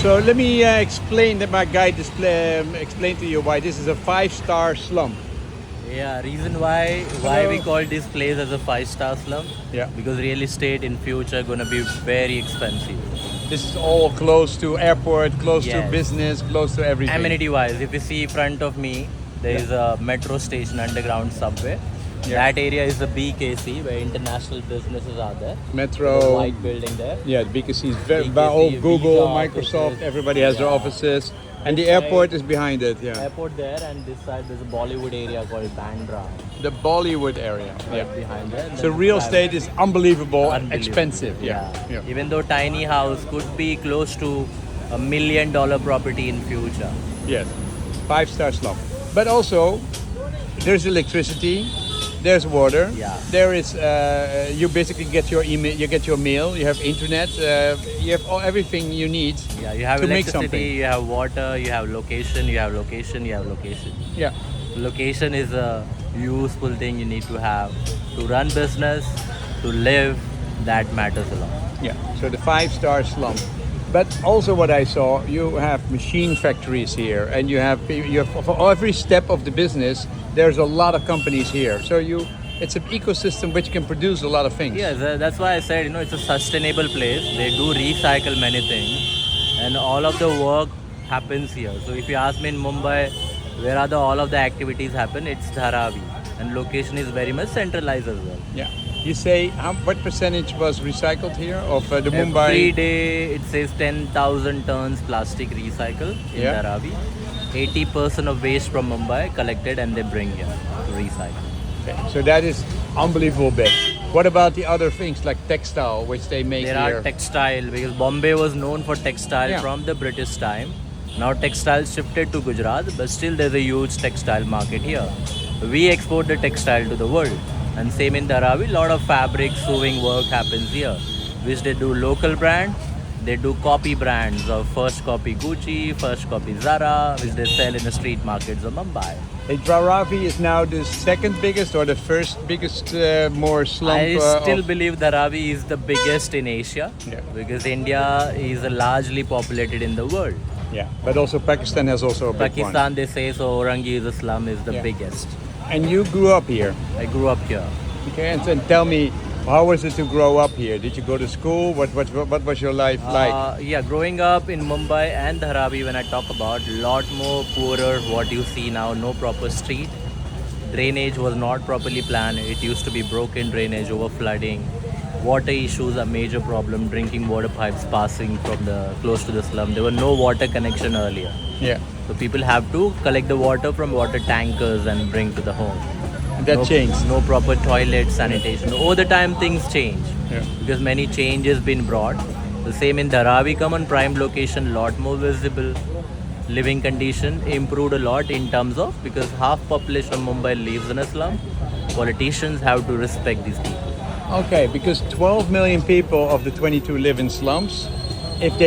So let me explain that my guide explain to you why this is a 5-star slum. Yeah, reason why Hello. we call this place as a 5-star slum. Yeah. Because real estate in future gonna be very expensive. This is all close to airport, close to Yes. business, close to everything. Amenity wise, if you see front of me, there is a metro station, underground subway. Yeah. That area is the BKC where international businesses are there. Metro. The white building there. Yeah, because he's very BKC, all Google, Visa Microsoft, offices. everybody has their Yeah. offices, and the This airport side- is behind it. Yeah, Airport there, and this side there's a Bollywood area called Bandra the Bollywood area. right Yeah. behind there. So real estate is unbelievable, Unbelievable. expensive. Yeah. Yeah. Even though tiny house could be close to $1 million property in future. Yes. 5-star slum. But also, there's electricity, there's water. Yeah. There is you basically get your email, you get your mail, you have internet, you have everything you need. Yeah, you have To make electricity, something. you have water, you have location, you have location, you have location. Yeah. Location is a useful thing you need to have to run business, to live. That matters a lot. Yeah, so the 5-star slum. But also what I saw, you have machine factories here, and you have for every step of the business, there's a lot of companies here. So it's an ecosystem which can produce a lot of things. Yes, that's why I said, it's a sustainable place. They do recycle many things, and all of the work happens here. So if you ask me in Mumbai, where are all of the activities happen, it's Dharavi, and location is very much centralized as well. Yeah. You say what percentage was recycled here of the Every Mumbai? day it says 10,000 tons plastic recycle in Yeah. Dharavi. 80% of waste from Mumbai collected and they bring here to recycle. Okay, so that is unbelievable big. What about the other things like textile, which they make There here? are textile because Bombay was known for textile Yeah. from the British time. Now textiles shifted to Gujarat, but still there's a huge textile market here. We export the textile to the world. And same in Dharavi, lot of fabric sewing work happens here, which they do local brand. They do copy brands of first copy Gucci, first copy Zara, which they sell in the street markets of Mumbai. Hey, Dharavi is now the second biggest or the first biggest more slump? I still believe Dharavi is the biggest in Asia Yeah. because India is largely populated in the world. Yeah, but also Pakistan has also a big Pakistan, they say, so Orangi is a slum, is the Yeah. biggest. one. And you grew up here. I grew up here. Okay, and tell me, how was it to grow up here? Did you go to school? What was your life like? Yeah, growing up in Mumbai and Dharavi, when I talk about, lot more poorer what you see now, no proper street. Drainage was not properly planned. It used to be broken drainage, over flooding. Water issues are major problem. Drinking water pipes passing from the close to the slum. There were no water connection earlier. Yeah, So people have to collect the water from water tankers and bring to the home. that changed. No proper toilet, sanitation. Over the time, things change Yeah. because many changes been brought. The same in Dharavi, come on prime location, lot more visible. Living condition improved a lot in terms of because half population of Mumbai lives in a slum. Politicians have to respect these people. Okay, because 12 million people of the 22 live in slums. If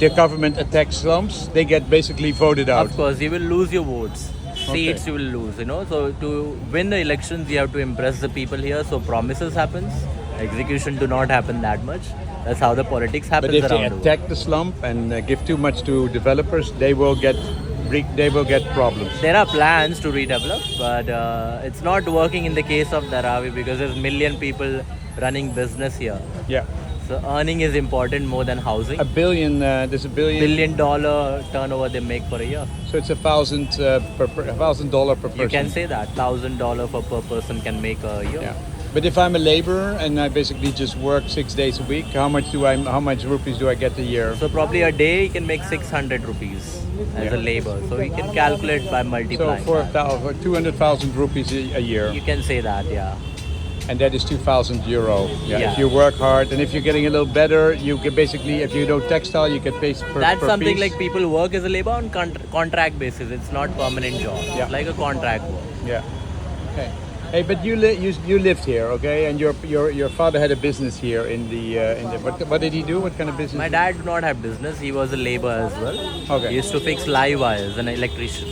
the government attacks slums, they get basically voted out. Of course, you will lose your votes. Seats you will lose, So to win the elections, you have to impress the people here. So promises happens, execution do not happen that much. That's how the politics happens But if they around the world. attack the slump and give too much to developers, they will get problems. There are plans to redevelop, but it's not working in the case of Dharavi because there's million people running business here. Yeah, So earning is important more than housing. there's a billion. $1 billion turnover they make for a year. So it's $1,000 per person. You can say that $1,000 per person can make a year. Yeah. But if I'm a laborer and I basically just work 6 days a week, how much rupees do I get a year? So probably a day you can make 600 rupees as a labor. So you can calculate by So multiplying. for 200,000 rupees a year, You can say that, yeah. and that is 2,000 euro. Yeah. Yeah. If you work hard, and if you're getting a little better, you can basically, if you do textile, you get paid per That's per something piece. like people work as a labor on contract basis. It's not permanent job. Yeah. It's like a contract work. Yeah. Okay. Hey, but you lived here, okay? And your father had a business here in the what did he do? What kind of business? My dad did not have business. He was a labor as well. Okay. He used to fix live wires, an electrician.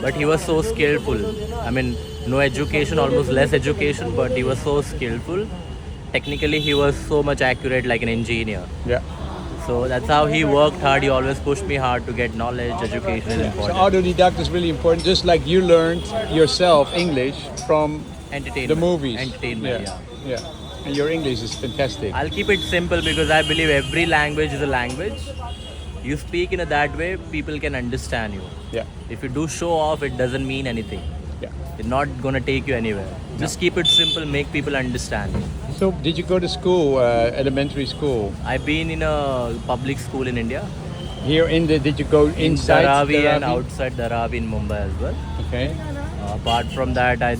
But he was so skillful. I mean, no education, almost less education, but he was so skillful. Technically, he was so much accurate like an engineer. Yeah. So that's how he worked hard. He always pushed me hard to get knowledge. Education is So important. autodidact is really important, just like you learned yourself English from Entertainment. the movies. Entertainment, Yeah. And your English is fantastic. I'll keep it simple because I believe every language is a language. You speak in a that way, people can understand you. Yeah. If you do show off, it doesn't mean anything. Yeah. It's not gonna take you anywhere. Just keep it simple, make people understand. So did you go to school, elementary school? I've been in a public school in India, Here did you go in inside Dharavi and outside Dharavi in Mumbai as well. Okay. Apart from that, I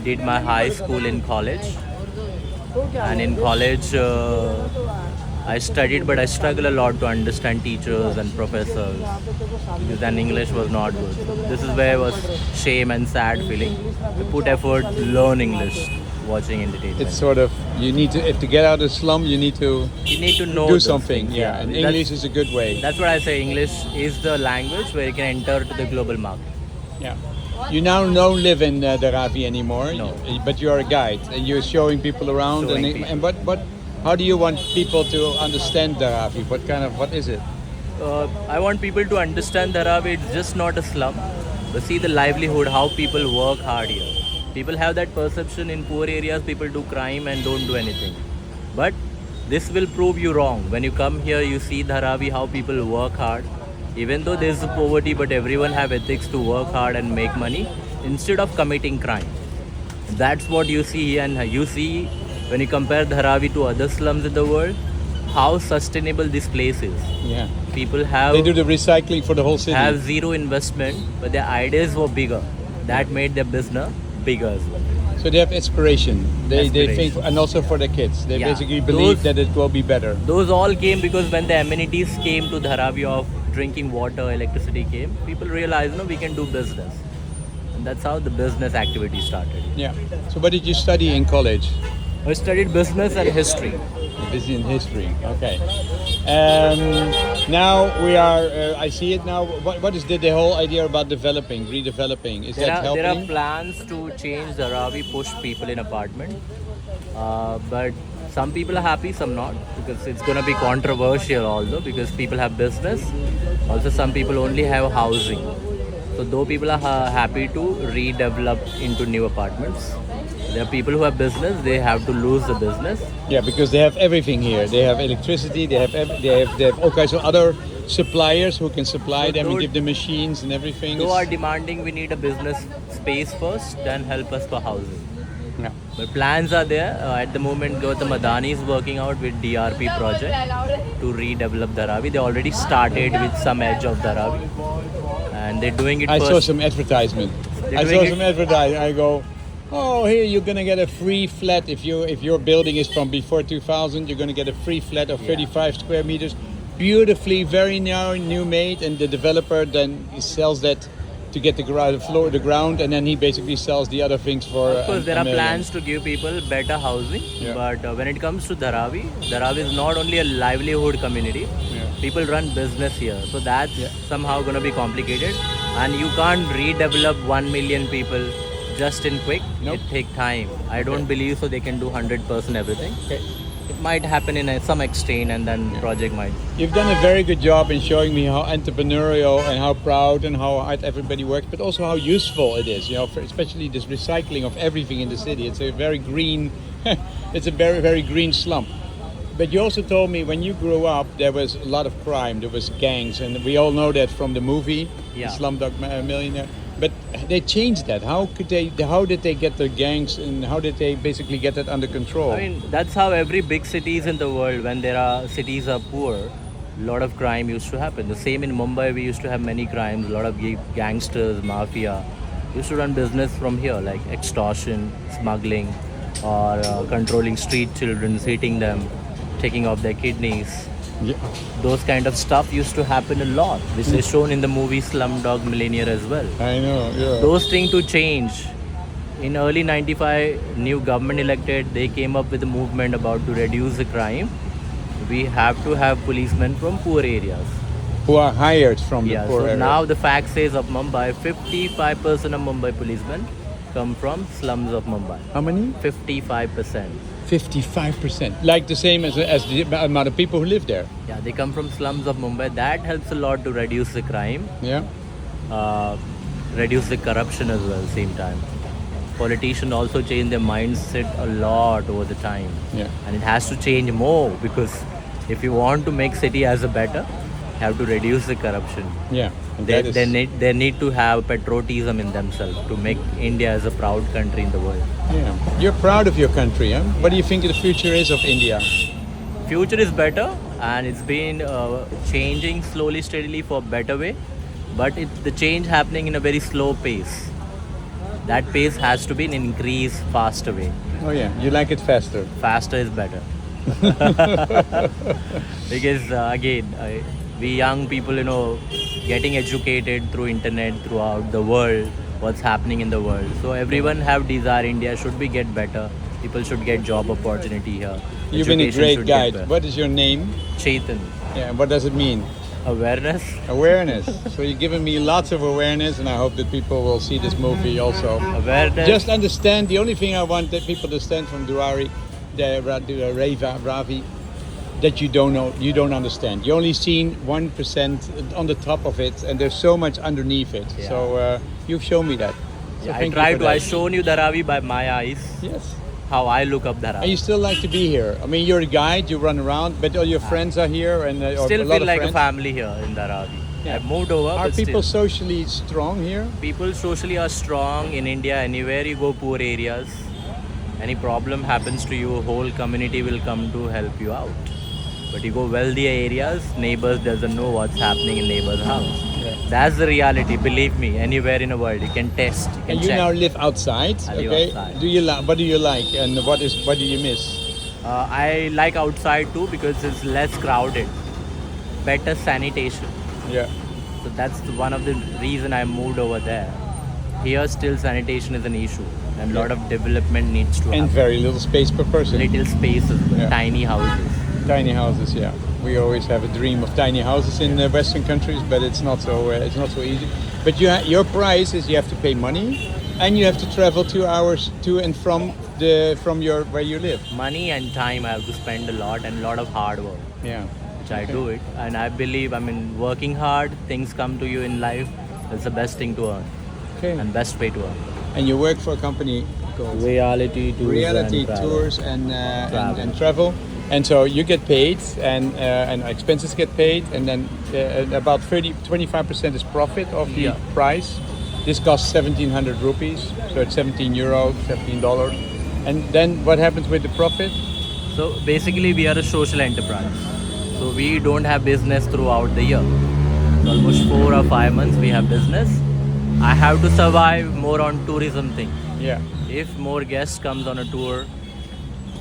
did my high school in college. And in college, I studied, but I struggled a lot to understand teachers and professors because then English was not good. This is where was shame and sad feeling. To put effort, learn English, watching entertainment. It's sort of, you need to, if to get out of the slum, you need to know do those something. things, Yeah. And That's- English is a good way. That's what I say. English is the language where you can enter to the global market. Yeah. You now don't live in Dharavi anymore, No. but you're a guide and you're showing people around. Showing And, people. and how do you want people to understand Dharavi? What is it? I want people to understand Dharavi. It's just not a slum, but see the livelihood, how people work hard here. People have that perception in poor areas, people do crime and don't do anything. But this will prove you wrong. When you come here, you see Dharavi, how people work hard. Even though there's poverty, but everyone have ethics to work hard and make money instead of committing crime. That's what you see here, and you see when you compare Dharavi to other slums in the world, how sustainable this place is. Yeah. People have They do the recycling for the whole city. have zero investment, but their ideas were bigger. That made their business bigger as well. So they have inspiration. They think, Aspiration. and also for the kids. They Yeah. basically believe Those- that it will be better. Those all came because when the amenities came to Dharavi of drinking water, electricity came, people realized, no, we can do business. And that's how the business activity started. Yeah. So what did you study in college? I studied business and history. Busy in history. Okay. Now we are. I see it now. What is the whole idea about developing, redeveloping? Is that helping? There are plans to change Dharavi, push people in apartment. But some people are happy, some not, because it's going to be controversial also, because people have business. Also, some people only have housing. So though people are happy to redevelop into new apartments, there are people who have business, they have to lose the business. Yeah, because they have everything here. They have electricity. They have all kinds of other suppliers who can supply So them and those- give them machines and everything. Though are demanding we need a business space first, then help us for housing. Yeah. But plans are there. At the moment, Gautam Adani is working out with DRP project to redevelop Dharavi. They already started with some edge of Dharavi, and they're doing it I first. saw some advertisement. They're I doing saw it- some advertising. I go, oh, here you're gonna get a free flat if your building is from before 2000. You're gonna get a free flat of 35 square meters, beautifully, very new made, and the developer then he sells that to get the ground, and then he basically sells the other things for. Of course, there a are million. plans to give people better housing, Yeah. but when it comes to Dharavi, Dharavi is not only a livelihood community. Yeah. People run business here, so that's Yeah. somehow going to be complicated, and you can't redevelop 1 million people just in quick. Nope. It take time. I don't believe so. They can do 100% everything. Okay. It might happen in some extent, and then project might. You've done a very good job in showing me how entrepreneurial and how proud and how hard everybody works, but also how useful it is. You know, especially this recycling of everything in the city. It's a very green, it's a very very green slump. But you also told me when you grew up, there was a lot of crime. There was gangs, and we all know that from the movie, Yeah. Slumdog Millionaire. But they changed that. How could they? How did they get the gangs, and how did they basically get that under control? I mean, that's how every big cities in the world, when there are cities are poor, a lot of crime used to happen. The same in Mumbai, we used to have many crimes, a lot of gangsters, mafia. Used to run business from here, like extortion, smuggling, or controlling street children, hitting them, taking off their kidneys. Yeah. Those kind of stuff used to happen a lot, which is shown in the movie Slumdog Millionaire as well. I know. Yeah. Those things to change. In early 95, new government elected, they came up with a movement about to reduce the crime. We have to have policemen from poor areas. Who are hired from Yeah, the poor so area. now the fact says of Mumbai, 55% of Mumbai policemen come from slums of Mumbai. How many? 55%. 55%. Like the same as the amount of people who live there. Yeah, they come from slums of Mumbai. That helps a lot to reduce the crime, Yeah. reduce the corruption as well, same time. Politicians also change their mindset a lot over the time. Yeah. And it has to change more, because if you want to make city as a better, you have to reduce the corruption. Yeah. And They, that is- they need to have patriotism in themselves to make India as a proud country in the world. Yeah. You're proud of your country, huh? What do you think the future is of India? Future is better, and it's been changing slowly, steadily for better way, but the change happening in a very slow pace. That pace has to be an increase faster way. Oh yeah, you like it faster. Faster is better. Because we young people, getting educated through internet throughout the world, what's happening in the world. So everyone have desire India should be get better. People should get job opportunity here. You've been a Education great should get guide. better. What is your name? Chetan. Yeah, what does it mean? Awareness. Awareness. So you're giving me lots of awareness, and I hope that people will see this movie also. Awareness. Just understand, the only thing I want that people to understand from Dharavi, Ravi, that you don't know, you don't understand. You only seen 1% on the top of it, and there's so much underneath it. Yeah. So you've shown me that. So I thank you tried for to. that. I shown you Dharavi by my eyes. Yes. How I look up And Dharavi. you still like to be here. I mean, you're a guide, you run around, but all your friends are here, and or a Still lot feel of like friends. a family here in Dharavi. Yeah. I moved over. Are but people still, socially strong here? people socially are strong in India. Anywhere you go, poor areas, any problem happens to you, whole community will come to help you out. But you go wealthier areas, neighbors doesn't know what's happening in neighbor's house. Yeah. That's the reality. Believe me. Anywhere in the world, you can test. You can And you check. now live outside, I live okay? outside. Do you what do you like, and what do you miss? I like outside too because it's less crowded, better sanitation. Yeah. So that's one of the reason I moved over there. Here still sanitation is an issue, and a lot of development needs to And happen. very little space per person. Little spaces, Yeah. tiny houses. Tiny houses, yeah. We always have a dream of tiny houses in Western countries, but it's not so easy. But your price is you have to pay money, and you have to travel 2 hours to and from where you live. Money and time I have to spend a lot, and a lot of hard work, Yeah. which I do it. And I believe, working hard, things come to you in life. That's the best thing to earn Okay. and best way to earn. And you work for a company called Reality tours. Reality Tours and travel. And so you get paid, and expenses get paid, and then about 25% is profit of the Yeah. price. This costs 1,700 rupees, so it's €17, $17. And then what happens with the profit? So basically, we are a social enterprise. So we don't have business throughout the year. So almost 4 or 5 months we have business. I have to survive more on tourism thing. Yeah. If more guests comes on a tour,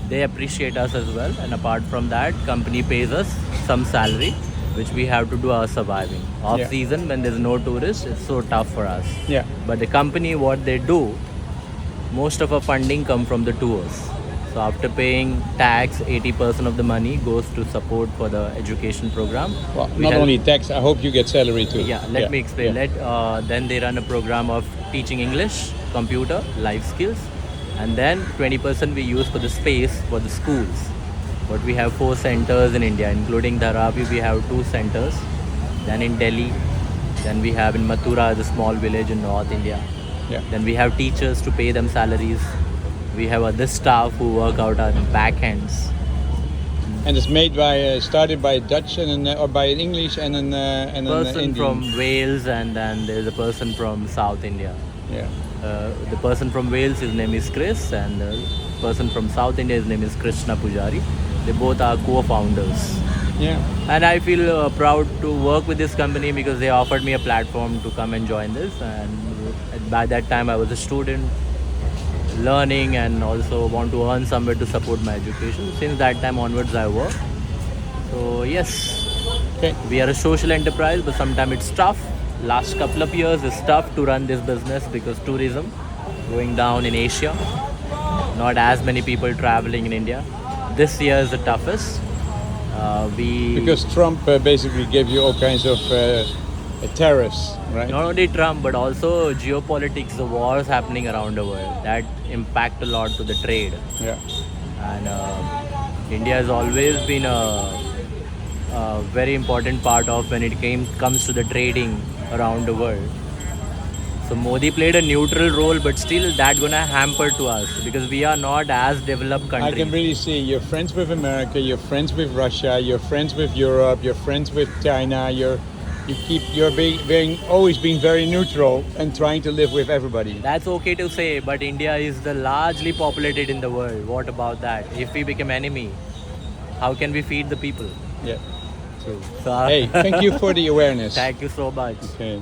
they appreciate us as well. And apart from that, company pays us some salary, which we have to do our surviving. Off Yeah. season, when there's no tourists, it's so tough for us. Yeah. But the company, what they do, most of our funding come from the tours. So after paying tax, 80% of the money goes to support for the education program. Well, We not help- only tax, I hope you get salary too. Yeah, let me explain. Yeah. Then they run a program of teaching English, computer, life skills, and then 20% we use for the space for the schools. But we have 4 centers in India, including Dharavi. We have 2 centers. Then in Delhi, then we have in Mathura, the small village in North India. Yeah. Then we have teachers to pay them salaries. We have other staff who work out on back ends. And it's made by started by Dutch or by an English and an Person Indian. from Wales, and then there's a person from South India. Yeah. The person from Wales, his name is Chris, and the person from South India, his name is Krishna Pujari. They both are co-founders. Yeah. And I feel proud to work with this company because they offered me a platform to come and join this. And by that time, I was a student, learning, and also want to earn somewhere to support my education. Since that time onwards, I work. So yes, Okay. we are a social enterprise, but sometimes it's tough. Last couple of years is tough to run this business because tourism going down in Asia. Not as many people traveling in India. This year is the toughest. Because Trump basically gave you all kinds of tariffs, right? Not only Trump, but also geopolitics, the wars happening around the world that impact a lot to the trade. Yeah. And India has always been a very important part of when it comes to the trading around the world. So Modi played a neutral role, but still that gonna hamper to us because we are not as developed I countries. can really see you're friends with America, you're friends with Russia, you're friends with Europe, you're friends with China. You're always being very neutral and trying to live with everybody. That's okay to say, but India is the largely populated in the world. What about that? If we become enemy, how can we feed the people? Yeah. True. So, Hey, thank you for the awareness. thank you so much. Okay.